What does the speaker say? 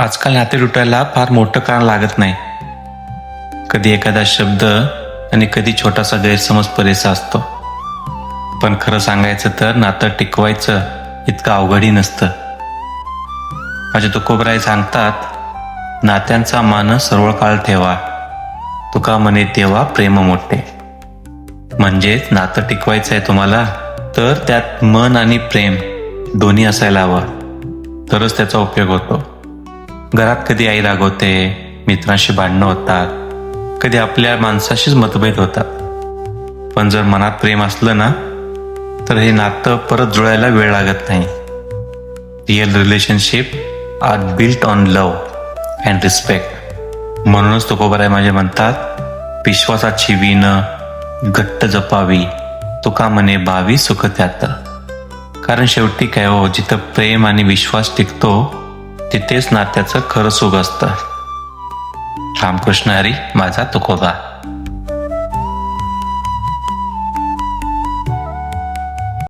आजकाल नाते तुटायला फार मोठं कारण लागत नाही. कधी एखादा शब्द आणि कधी छोटासा गैरसमज पुरेसा असतो. पण खरं सांगायचं तर नातं टिकवायचं इतकं अवघडही नसतं. माझे तुकोबराय सांगतात, नात्यांचा मान सर्व काळ ठेवा, तुका म्हणे तेव्हा प्रेम मोठे. म्हणजेच नातं टिकवायचं आहे तुम्हाला तर त्यात मन आणि प्रेम दोन्ही असायला हवं, तरच त्याचा उपयोग होतो. घरात कधी आई रागवते, मित्रांशी भांडणं होतात, कधी आपल्या माणसाशीच मतभेद होतात. पण जर मनात प्रेम असलं ना तर हे नातं परत जुळायला वेळ लागत नाही. Real relationship are built on love and respect. म्हणूनच तुकोबराय माझे म्हणतात, विश्वासाची वीण घट्ट जपावी, तुका म्हणे भावी सुख त्यात. कारण शेवटी काय हो, जिथं प्रेम आणि विश्वास टिकतो तिथेच नात्याचं खरं सुख असतं. रामकृष्ण हरी, माझा तुकोबा.